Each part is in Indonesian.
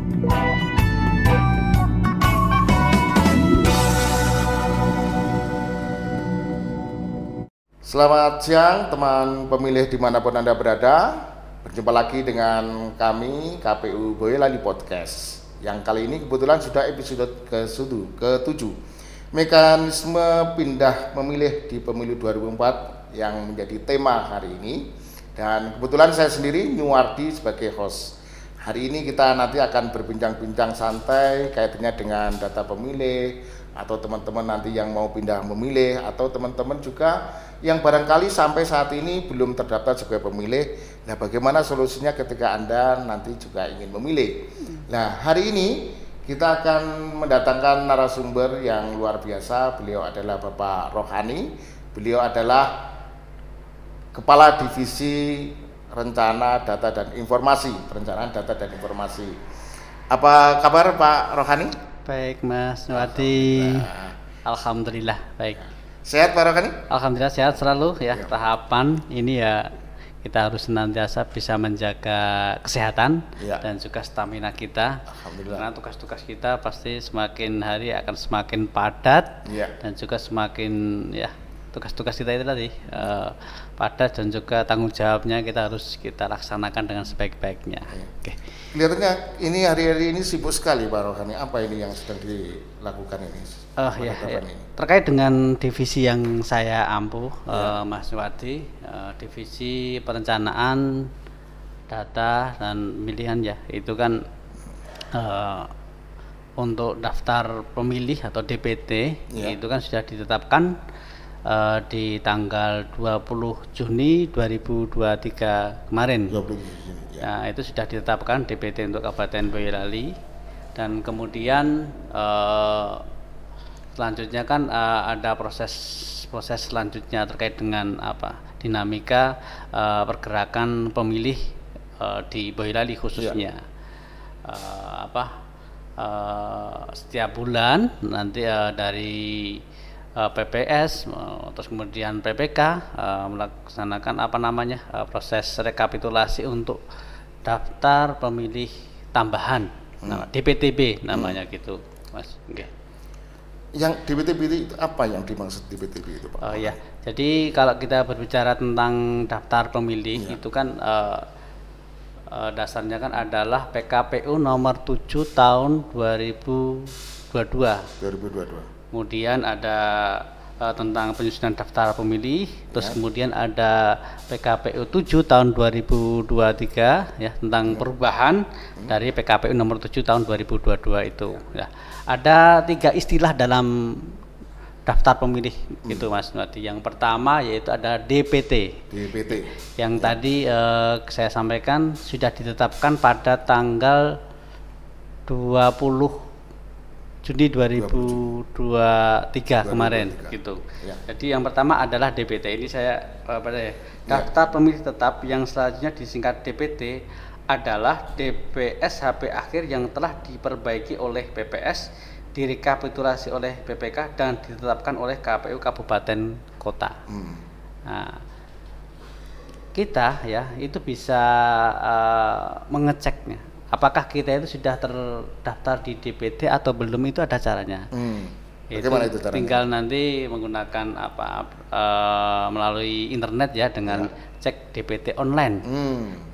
Selamat siang teman pemilih dimanapun Anda berada. Berjumpa lagi dengan kami KPU Boyolali Podcast. Yang kali ini kebetulan sudah episode ke-7. Mekanisme pindah memilih di pemilu 2004 yang menjadi tema hari ini. Dan kebetulan saya sendiri Nyuwardi sebagai host. Hari ini kita nanti akan berbincang-bincang santai kaitannya dengan data pemilih, atau teman-teman nanti yang mau pindah memilih, atau teman-teman juga yang barangkali sampai saat ini belum terdaftar sebagai pemilih. Nah, bagaimana solusinya ketika Anda nanti juga ingin memilih. Nah, hari ini kita akan mendatangkan narasumber yang luar biasa. Beliau adalah Bapak Rohani. Beliau adalah Kepala Divisi Rencana Data dan Informasi, Perencanaan Data dan Informasi. Apa kabar Pak Rohani? Baik Mas Nyuwardi, Alhamdulillah baik. Sehat Pak Rohani? Alhamdulillah sehat selalu ya. Tahapan ini ya kita harus senantiasa bisa menjaga kesehatan dan juga stamina kita. Karena tugas-tugas kita pasti semakin hari akan semakin padat dan juga semakin tugas-tugas kita itu tadi padat dan juga tanggung jawabnya kita harus kita laksanakan dengan sebaik-baiknya. Oke. Kelihatannya ini hari-hari ini sibuk sekali Pak Rohani. Apa ini yang sedang dilakukan ini? Ini. Terkait dengan divisi yang saya ampuh, Mas Nyuwardi, divisi perencanaan data dan pemilihan ya, itu kan untuk daftar pemilih atau DPT itu kan sudah ditetapkan di tanggal 20 Juni 2023 kemarin. 20 Juni. Nah, itu sudah ditetapkan DPT untuk Kabupaten Boyolali, dan kemudian selanjutnya kan ada proses selanjutnya terkait dengan dinamika pergerakan pemilih di Boyolali khususnya. Setiap bulan nanti dari PPS terus kemudian PPK melaksanakan proses rekapitulasi untuk daftar pemilih tambahan, DPTB namanya gitu, Mas. Yang DPTB itu apa yang dimaksud DPTB itu, Pak? Jadi kalau kita berbicara tentang daftar pemilih itu kan dasarnya kan adalah PKPU nomor 7 tahun 2022. Kemudian ada tentang penyusunan daftar pemilih, terus kemudian ada PKPU 7 tahun 2023 ya, tentang perubahan dari PKPU nomor 7 tahun 2022 itu. Ada 3 istilah dalam daftar pemilih gitu Mas Nyuwardi. Yang pertama yaitu ada DPT. Yang tadi saya sampaikan sudah ditetapkan pada tanggal 20 Juni 2023 kemarin gitu. Jadi yang pertama adalah DPT. Ini saya daftar pemilih tetap, yang selanjutnya disingkat DPT adalah DPS HP akhir yang telah diperbaiki oleh PPS, direkapitulasi oleh PPK dan ditetapkan oleh KPU Kabupaten Kota. Nah, kita itu bisa mengeceknya. Apakah kita itu sudah terdaftar di DPT atau belum, itu ada caranya. Bagaimana itu caranya? Tinggal nanti menggunakan melalui internet ya, dengan cek DPT online.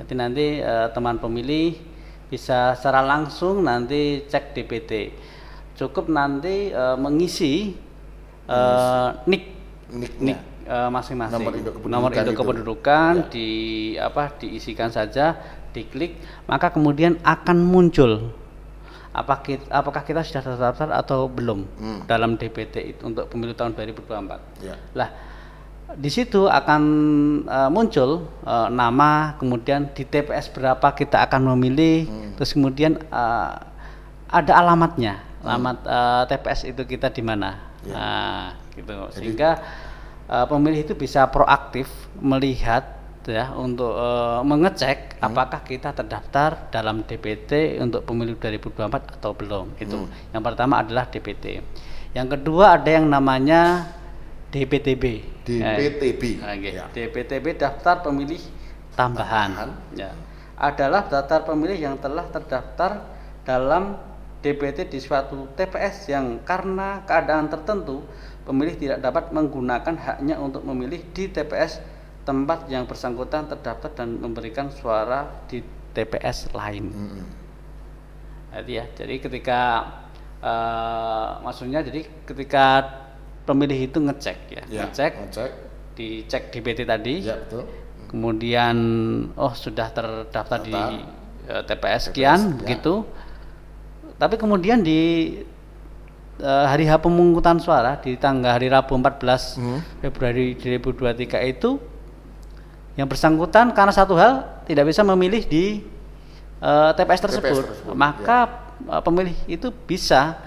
Jadi nanti teman pemilih bisa secara langsung nanti cek DPT. Cukup nanti mengisi NIK masing-masing, nomor induk kependudukan diisikan saja, diklik, maka kemudian akan muncul apakah kita sudah terdaftar atau belum dalam DPT itu untuk pemilu tahun 2024. Lah, di situ akan muncul nama, kemudian di TPS berapa kita akan memilih, terus kemudian ada alamatnya, alamat TPS itu kita di mana. Nah, gitu. Sehingga pemilih itu bisa proaktif melihat untuk mengecek apakah kita terdaftar dalam DPT untuk pemilu 2024 atau belum. Itu yang pertama adalah DPT. Yang kedua ada yang namanya DPTB. DPTB daftar pemilih tambahan. Adalah daftar pemilih yang telah terdaftar dalam DPT di suatu TPS yang karena keadaan tertentu pemilih tidak dapat menggunakan haknya untuk memilih di TPS tempat yang bersangkutan terdaftar dan memberikan suara di TPS lain. Jadi ketika maksudnya jadi ketika pemilih itu ngecek ngecek dicek DPT tadi, betul. Kemudian sudah terdaftar di TPS sekian begitu. Tapi kemudian di hari H pemungutan suara di tanggal hari Rabu 14 Februari 2023 itu yang bersangkutan karena satu hal tidak bisa memilih di TPS tersebut, maka pemilih itu bisa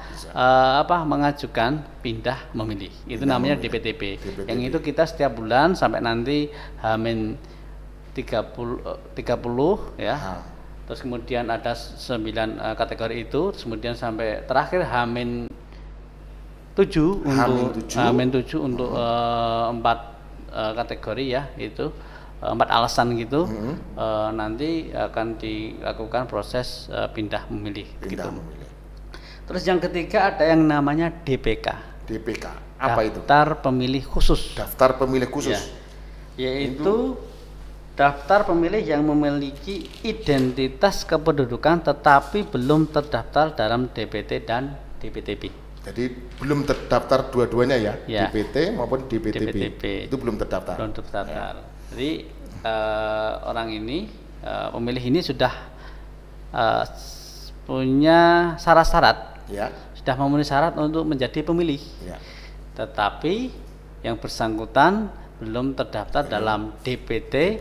mengajukan pindah memilih. Itu namanya DPTP. Yang itu kita setiap bulan sampai nanti H-30 ya. Terus kemudian ada 9 kategori itu, kemudian sampai terakhir H-7 untuk 4 kategori ya, itu 4 alasan gitu. Nanti akan dilakukan proses pindah memilih. Terus yang ketiga ada yang namanya DPK. Apa itu? Daftar pemilih khusus. Daftar pemilih khusus. Ya, yaitu daftar pemilih yang memiliki identitas kependudukan tetapi belum terdaftar dalam DPT dan DPTP. Jadi belum terdaftar dua-duanya ya, DPT maupun DPTP. Itu belum terdaftar. Belum terdaftar. Jadi orang ini pemilih ini sudah punya syarat-syarat, sudah memenuhi syarat untuk menjadi pemilih, tetapi yang bersangkutan belum terdaftar dalam DPT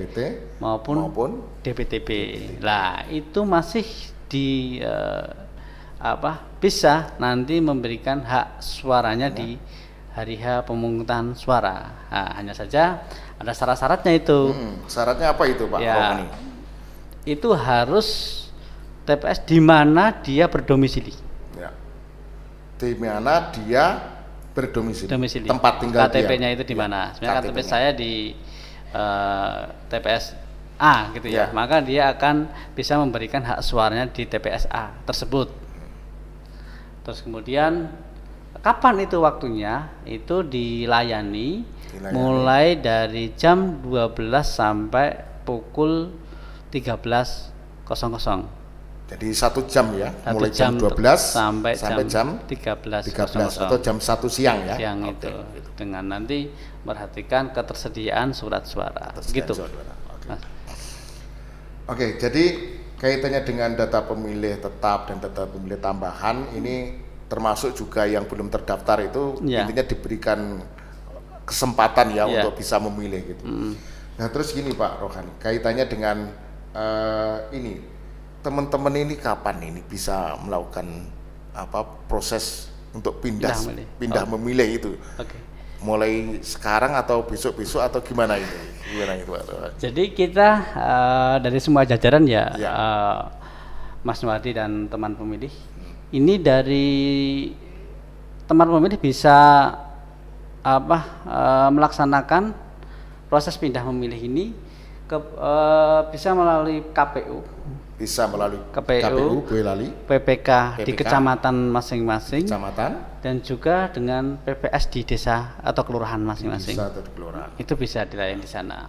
maupun DPTP. Nah, itu masih bisa nanti memberikan hak suaranya di hari H pemungutan suara. Nah, hanya saja ada syarat-syaratnya itu. Syaratnya apa itu, Pak Rohani? Itu harus TPS di mana dia berdomisili. Di mana dia berdomisili. Tempat tinggal KTP-nya itu di mana? Sebenarnya KTP saya di TPS A gitu ya. Maka dia akan bisa memberikan hak suaranya di TPS A tersebut. Terus kemudian kapan itu waktunya? Itu dilayani mulai dari jam 12 sampai pukul 13.00. Jadi 1 jam ya, mulai jam 12 sampai jam 13 atau jam 1 siang ya. Siang itu dengan nanti memperhatikan ketersediaan surat suara. Gitu. Oke, jadi kaitannya dengan data pemilih tetap dan data pemilih tambahan ini termasuk juga yang belum terdaftar itu intinya diberikan kesempatan ya untuk bisa memilih gitu. Nah, terus gini Pak Rohani, kaitannya dengan ini teman-teman ini kapan ini bisa melakukan proses untuk pindah memilih itu? Mulai sekarang atau besok-besok atau gimana itu? Pak? Jadi kita dari semua jajaran Mas Nuardi dan teman pemilih, ini dari teman pemilih bisa melaksanakan proses pindah memilih ini bisa melalui KPU. Bisa melalui KPU Boyolali, PPK di kecamatan masing-masing, dan juga dengan PPS di desa atau kelurahan masing-masing. Itu bisa dilayani di sana.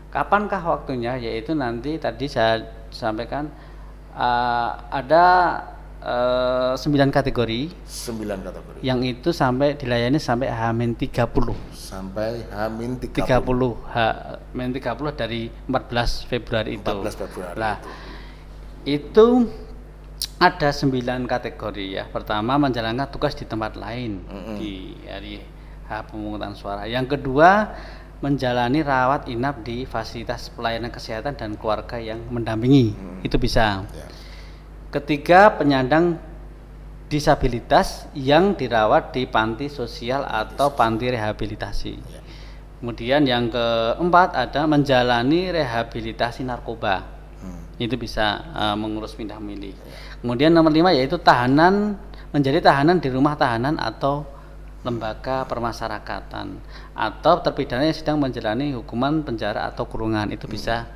Kapankah waktunya? Yaitu nanti tadi saya sampaikan ada 9 kategori. 9 kategori. Yang itu sampai dilayani sampai H-30. Sampai H-30. H-30 dari 14 Februari itu. 14 Februari. Nah, itu ada 9 kategori ya. Pertama, menjalankan tugas di tempat lain di hari H pemungutan suara. Yang kedua, menjalani rawat inap di fasilitas pelayanan kesehatan dan keluarga yang mendampingi. Itu bisa. Ketiga, penyandang disabilitas yang dirawat di panti sosial atau panti rehabilitasi. Kemudian yang keempat ada menjalani rehabilitasi narkoba. Itu bisa mengurus pindah milih. Kemudian nomor 5 yaitu menjadi tahanan di rumah tahanan atau lembaga permasyarakatan, atau terpidana yang sedang menjalani hukuman penjara atau kurungan, itu bisa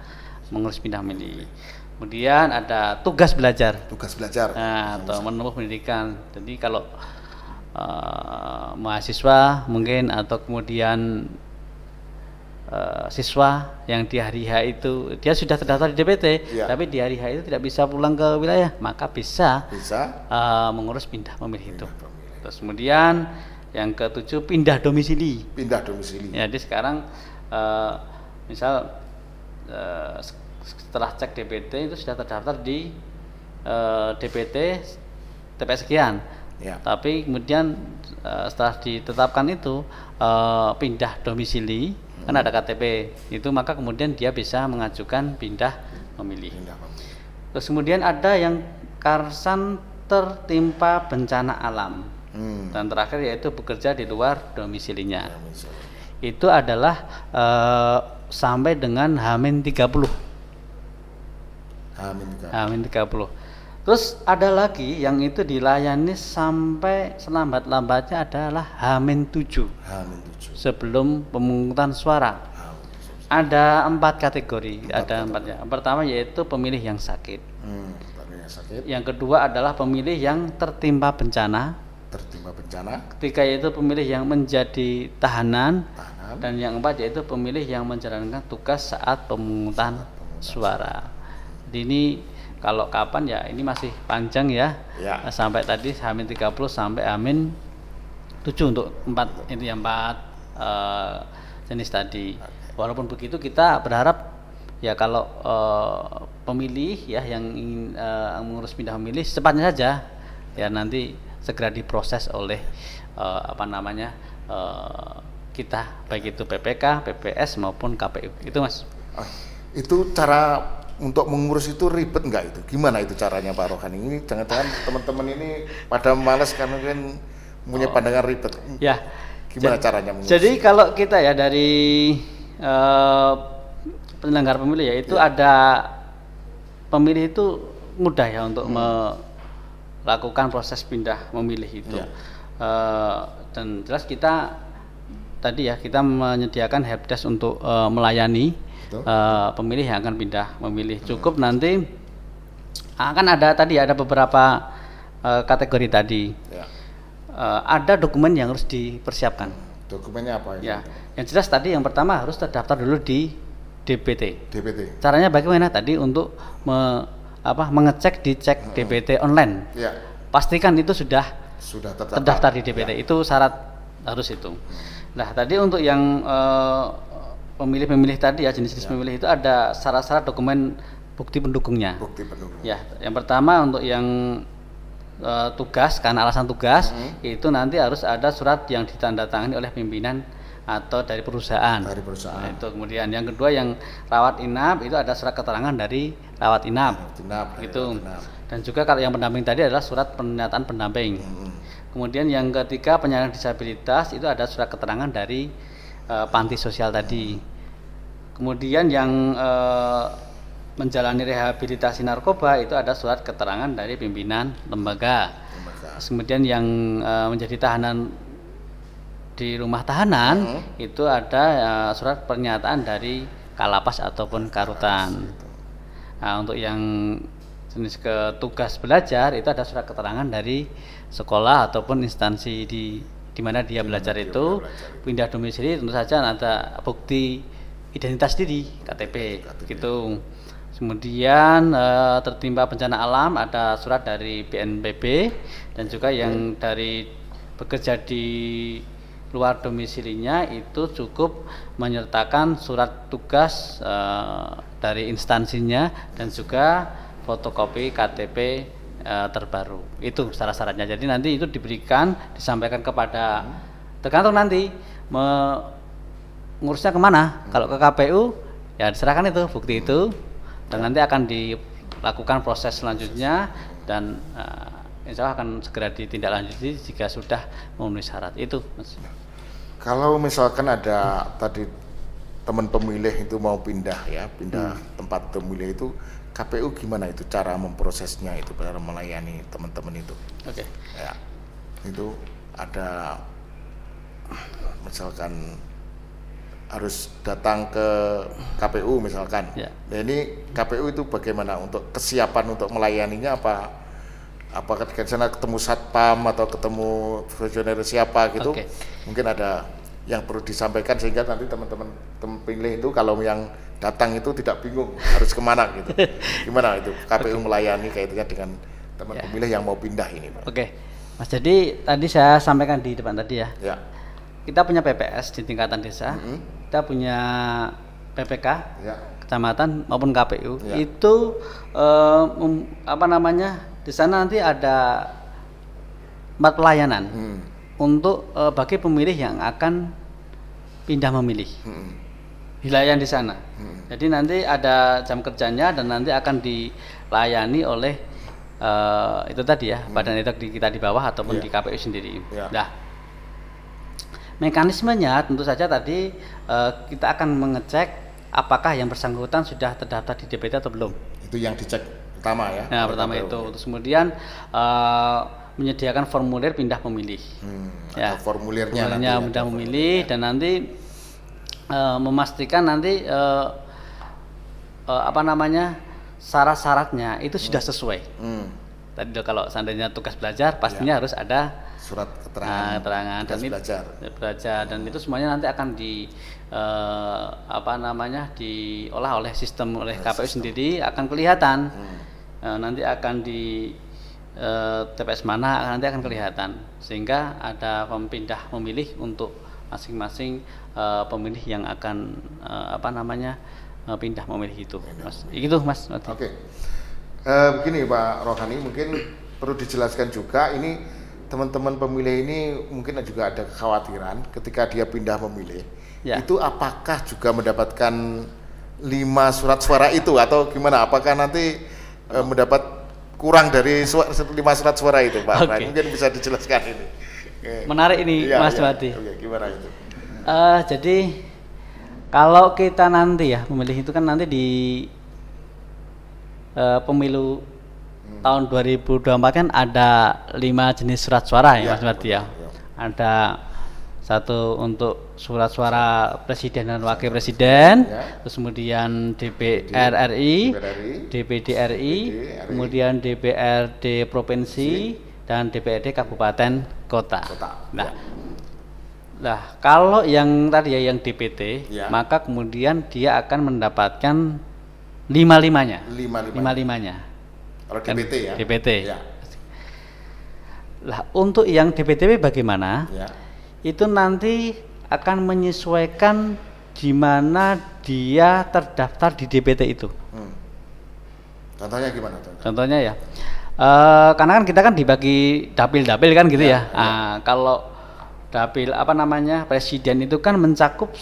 mengurus pindah milih. Kemudian ada tugas belajar. Tugas belajar. Nah, atau menempuh pendidikan. Jadi kalau mahasiswa mungkin atau kemudian siswa yang di hari H itu dia sudah terdaftar di DPT, tapi di hari H itu tidak bisa pulang ke wilayah, maka bisa mengurus pindah memilih itu. Terus kemudian yang ke-7 pindah domisili. Pindah domisili. Jadi sekarang misal setelah cek DPT itu sudah terdaftar di DPT TPS sekian. Tapi kemudian setelah ditetapkan itu pindah domisili, kan ada KTP itu, maka kemudian dia bisa mengajukan pindah memilih. Terus kemudian ada yang karsan tertimpa bencana alam, dan terakhir yaitu bekerja di luar domisilinya. Itu adalah sampai dengan H-30. H-30. Terus ada lagi yang itu dilayani sampai selambat-lambatnya adalah H-7. Sebelum pemungutan suara. Ada 4 kategori, ada 4 ya. Yang pertama yaitu pemilih yang sakit. Yang kedua adalah pemilih yang tertimpa bencana. Ketiga yaitu pemilih yang menjadi tahanan. Dan yang keempat yaitu pemilih yang menjalankan tugas saat pemungutan suara. Jadi ini kalau kapan ya ini masih panjang ya. Sampai tadi H-30 sampai H-7 untuk 4 jenis tadi. Walaupun begitu kita berharap ya kalau pemilih ya yang ingin mengurus pindah memilih secepatnya saja ya, nanti segera diproses oleh kita, baik itu PPK, PPS maupun KPU. Itu Mas. Itu cara untuk mengurus itu ribet nggak itu? Gimana itu caranya Pak Rohani? Ini jangan-jangan teman-teman ini pada malas karena kan punya pandangan ribet. Ya. Gimana caranya mengurus? Jadi kalau kita ya dari penyelenggara pemilih ya itu ada pemilih itu mudah ya untuk melakukan proses pindah memilih itu. Dan jelas kita tadi ya kita menyediakan helpdesk untuk melayani pemilih yang akan pindah memilih. Cukup nanti akan ada beberapa kategori tadi. Ada dokumen yang harus dipersiapkan. Dokumennya apa itu? Ya, yang jelas tadi yang pertama harus terdaftar dulu di DPT. Caranya bagaimana tadi untuk mengecek di cek DPT online. Pastikan itu sudah terdaftar di DPT. Itu syarat harus itu. Nah, tadi untuk yang pemilih tadi ya, jenis-jenis pemilih itu ada syarat-syarat dokumen bukti pendukungnya. Ya, yang pertama untuk yang tugas, karena alasan tugas itu nanti harus ada surat yang ditandatangani oleh pimpinan atau dari perusahaan. Nah, itu kemudian yang kedua yang rawat inap itu ada surat keterangan dari rawat inap. Gitu. Dan juga kalau yang pendamping tadi adalah surat pernyataan pendamping. Kemudian yang ketiga penyandang disabilitas itu ada surat keterangan dari panti sosial tadi. Kemudian yang menjalani rehabilitasi narkoba itu ada surat keterangan dari pimpinan lembaga. Kemudian yang menjadi tahanan di rumah tahanan itu ada surat pernyataan dari Kalapas ataupun Karutan. Nah, untuk yang jenis tugas belajar itu ada surat keterangan dari sekolah ataupun instansi di mana dia belajar itu. Pindah domisili tentu saja ada bukti identitas diri, KTP. Gitu. Kemudian tertimpa bencana alam ada surat dari BNPB, dan juga yang dari bekerja di luar domisilinya itu cukup menyertakan surat tugas dari instansinya dan juga fotokopi KTP terbaru. Itu syarat-syaratnya. Jadi nanti itu disampaikan kepada, tergantung nanti ngurusnya kemana. Kalau ke KPU ya diserahkan itu bukti itu, dan nanti akan dilakukan proses selanjutnya, dan insya Allah akan segera ditindaklanjuti jika sudah memenuhi syarat itu, Mas. Kalau misalkan ada tadi teman pemilih itu mau pindah tempat pemilih itu, KPU gimana itu cara memprosesnya itu, cara melayani teman-teman itu? Ya, itu ada misalkan harus datang ke KPU misalkan. Ya. Nah ini KPU itu bagaimana untuk kesiapan untuk melayaninya, apakah di sana ketemu satpam atau ketemu fungsioner siapa gitu? Oke. Mungkin ada yang perlu disampaikan sehingga nanti teman-teman pemilih itu kalau yang datang itu tidak bingung harus kemana gitu. Gimana itu KPU melayani kaitannya dengan teman pemilih yang mau pindah ini, Pak? Oke, Mas. Jadi tadi saya sampaikan di depan tadi ya. Ya. Kita punya PPS di tingkatan desa, kita punya PPK, kecamatan maupun KPU. Itu di sana nanti ada 4 pelayanan untuk bagi pemilih yang akan pindah memilih. Dilayani di sana. Jadi nanti ada jam kerjanya dan nanti akan dilayani oleh itu tadi ya, badan itu kita di bawah ataupun di KPU sendiri. Nah, mekanismenya tentu saja tadi kita akan mengecek apakah yang bersangkutan sudah terdaftar di DPT atau belum. Itu yang dicek pertama ya. Nah, pertama itu. Terus kemudian menyediakan formulir pindah pemilih. Ya, formulirnya pindah memilih dan nanti memastikan nanti syarat-syaratnya itu sudah sesuai. Tadi kalau seandainya tugas belajar pastinya harus ada surat keterangan dan belajar dan itu semuanya nanti akan diolah oleh sistem oleh KPU sendiri, akan kelihatan. Nanti akan di TPS mana nanti akan kelihatan, sehingga ada pindah memilih untuk masing-masing pemilih yang akan pindah memilih itu, Mas. Itu, Mas. Oke. Begini Pak Rohani, mungkin perlu dijelaskan juga ini teman-teman pemilih ini mungkin juga ada kekhawatiran ketika dia pindah memilih. Itu apakah juga mendapatkan 5 surat suara itu atau gimana? Apakah nanti mendapat kurang dari 5 surat suara itu, Pak? Mungkin bisa dijelaskan ini. Menarik ini, Mas Wadi. Gimana itu? Jadi kalau kita nanti ya memilih itu kan nanti di pemilu tahun 2024 kan ada 5 jenis surat suara ya, Mas Wadi ya. Ada satu untuk surat suara presiden dan wakil presiden, terus kemudian DPR RI, DPD RI, kemudian DPRD provinsi dan DPRD kabupaten kota. Nah, kalau yang tadi ya yang DPT, maka kemudian dia akan mendapatkan lima-limanya. Kalau DPT ya. DPT. Lah, untuk yang DPTP bagaimana? Itu nanti akan menyesuaikan di mana dia terdaftar di DPT itu. Contohnya gimana? Contohnya ya, karena kan kita kan dibagi dapil-dapil kan gitu ya. Kalau dapil presiden itu kan mencakup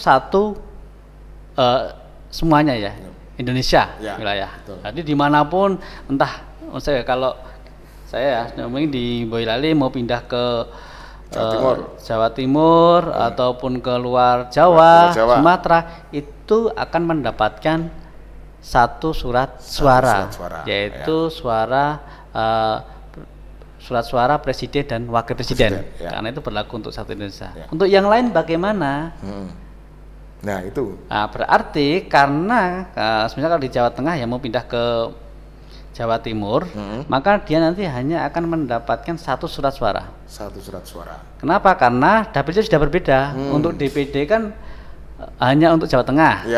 semuanya ya, Indonesia wilayah. Jadi dimanapun, entah kalau saya mungkin di Boyolali mau pindah ke Jawa Timur ataupun ke luar Jawa, Sumatera, itu akan mendapatkan satu surat suara, yaitu surat suara presiden dan wakil presiden. Karena itu berlaku untuk satu Indonesia. Untuk yang lain bagaimana? Nah itu. Berarti karena sebenarnya kalau di Jawa Tengah ya mau pindah ke Jawa Timur, maka dia nanti hanya akan mendapatkan satu surat suara. Kenapa? Karena dapilnya sudah berbeda. Untuk DPD kan hanya untuk Jawa Tengah,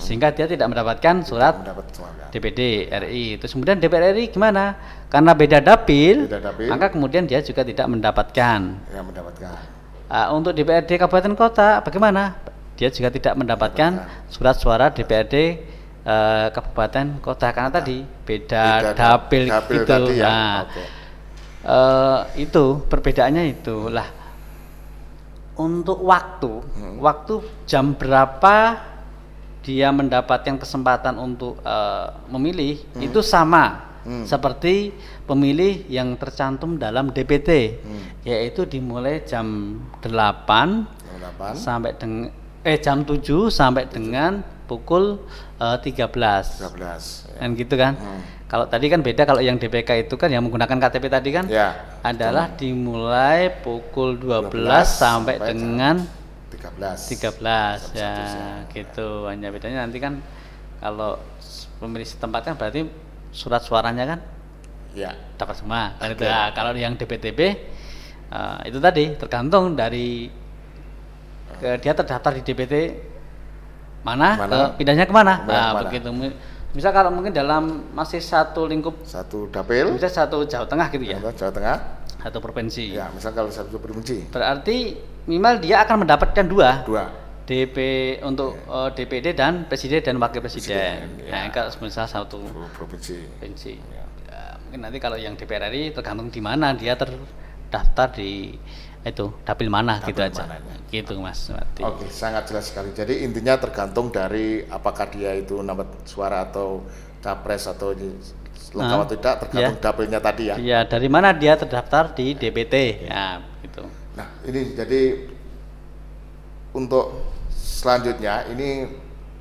sehingga dia tidak mendapatkan surat DPD RI. Terus kemudian DPR RI gimana? Karena beda dapil, maka kemudian dia juga tidak mendapatkan. Untuk DPRD kabupaten kota bagaimana? Dia juga tidak mendapatkan surat suara DPRD kabupaten kota, karena tadi beda dapil gitu. Tadi ya. Itu perbedaannya itu lah. Untuk waktu jam berapa dia mendapatkan kesempatan untuk memilih itu sama seperti pemilih yang tercantum dalam DPT, yaitu dimulai jam 8 sampai dengan jam 7 sampai dengan pukul 13. Kan gitu kan. Kalau tadi kan beda, kalau yang DPK itu kan yang menggunakan KTP tadi kan adalah dimulai pukul 12 sampai dengan 13 ya gitu. Hanya bedanya nanti kan kalau pemilih setempat kan berarti surat suaranya kan ya dapat semua. Kan itu. Nah, kalau yang DPTB itu tadi tergantung dari dia terdaftar di DPT mana? Pindahnya kemana? Nah, begitu. Misal kalau mungkin dalam masih satu lingkup, satu dapil, bisa satu Jawa Tengah gitu ya. Jawa Tengah, satu provinsi. Ya, misal kalau satu provinsi. Berarti minimal dia akan mendapatkan dua. DP untuk DPD dan presiden dan wakil presiden. Nah, kalau misal satu provinsi. Ya, mungkin nanti kalau yang DPR RI tergantung di mana dia terdaftar di itu dapil mana gitu aja. Gitu Mas Mati. Oke, sangat jelas sekali. Jadi intinya tergantung dari apakah dia itu nomor suara atau capres atau lengkap atau tidak, tergantung dapilnya tadi ya. Iya, dari mana dia terdaftar di DPT. Ya, gitu. Nah, ini jadi untuk selanjutnya ini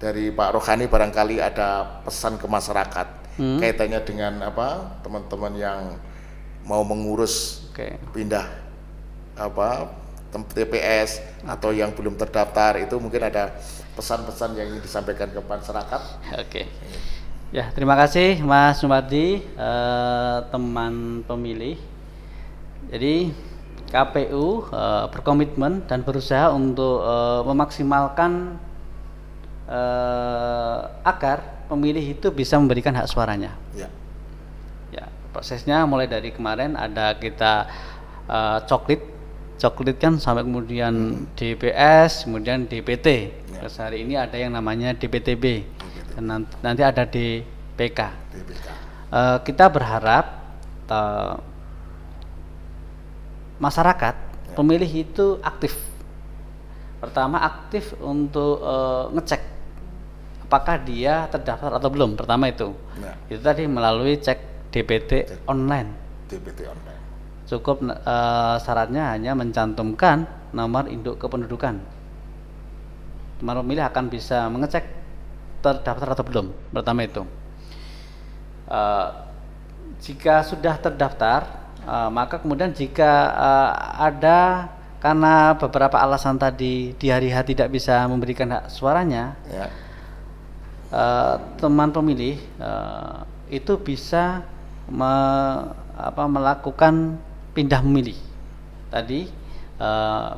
dari Pak Rohani barangkali ada pesan ke masyarakat kaitannya dengan apa teman-teman yang mau mengurus pindah TPS atau yang belum terdaftar, itu mungkin ada pesan-pesan yang ingin disampaikan ke masyarakat. Oke. Ya, terima kasih Mas Sumardi, teman pemilih. Jadi KPU berkomitmen dan berusaha untuk memaksimalkan agar pemilih itu bisa memberikan hak suaranya. Ya, prosesnya mulai dari kemarin ada kita coklit kan sampai kemudian DPS, kemudian DPT. Terus hari ini ada yang namanya DPTB. Dan nanti ada DPK. Kita berharap masyarakat pemilih itu aktif. Pertama aktif untuk ngecek apakah dia terdaftar atau belum. Pertama itu. Itu tadi melalui cek DPT online. Cukup syaratnya hanya mencantumkan nomor induk kependudukan. Teman pemilih akan bisa mengecek terdaftar atau belum. Pertama itu. Jika sudah terdaftar, maka kemudian jika ada karena beberapa alasan tadi di hari H tidak bisa memberikan hak suaranya, teman pemilih itu bisa melakukan pindah memilih tadi,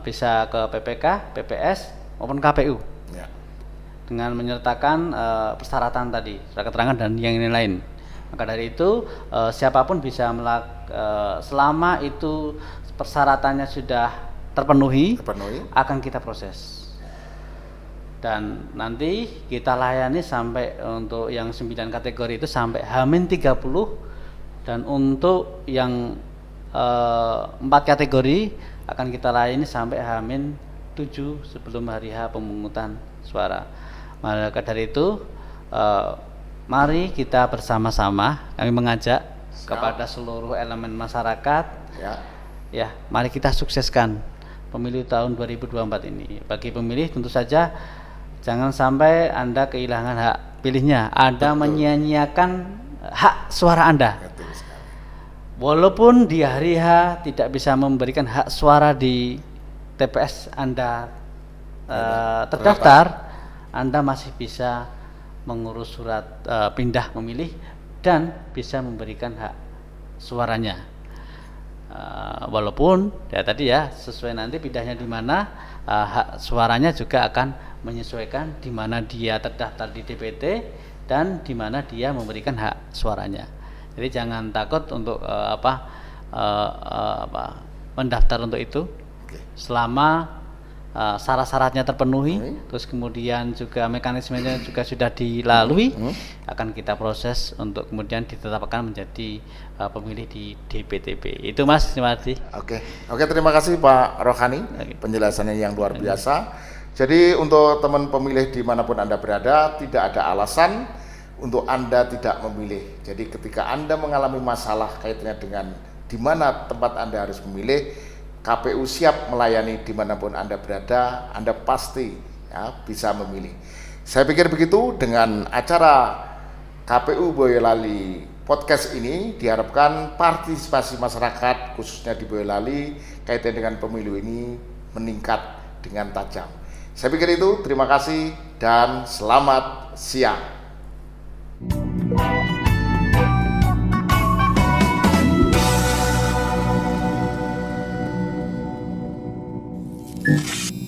bisa ke PPK, PPS maupun KPU dengan menyertakan persyaratan tadi, surat keterangan dan yang lain. Maka dari itu siapapun bisa selama itu persyaratannya sudah terpenuhi akan kita proses dan nanti kita layani sampai untuk yang 9 kategori itu sampai H-30, dan untuk yang 4 kategori akan kita layani sampai H-7 sebelum hari H pemungutan suara. Maka dari itu mari kita bersama-sama, kami mengajak kepada seluruh elemen masyarakat ya, mari kita sukseskan pemilu tahun 2024 ini. Bagi pemilih tentu saja jangan sampai Anda kehilangan hak pilihnya, Anda menyia-nyiakan hak suara Anda. Walaupun di hari H tidak bisa memberikan hak suara di TPS Anda terdaftar, Anda masih bisa mengurus surat pindah memilih dan bisa memberikan hak suaranya. Walaupun ya tadi ya sesuai nanti pindahnya di mana, hak suaranya juga akan menyesuaikan di mana dia terdaftar di DPT dan di mana dia memberikan hak suaranya. Jadi jangan takut untuk mendaftar untuk itu, selama syarat-syaratnya terpenuhi, terus kemudian juga mekanismenya juga sudah dilalui, akan kita proses untuk kemudian ditetapkan menjadi pemilih di DPTB. Itu Mas Sumardi. Oke, terima kasih Pak Rohani, penjelasannya yang luar biasa. Jadi untuk teman pemilih dimanapun Anda berada, tidak ada alasan untuk Anda tidak memilih. Jadi ketika Anda mengalami masalah kaitannya dengan di mana tempat Anda harus memilih, KPU siap melayani dimanapun Anda berada. Anda pasti bisa memilih. Saya pikir begitu. Dengan acara KPU Boyolali podcast ini diharapkan partisipasi masyarakat khususnya di Boyolali kaitan dengan pemilu ini meningkat dengan tajam. Saya pikir itu, terima kasih dan selamat siang. Thank you.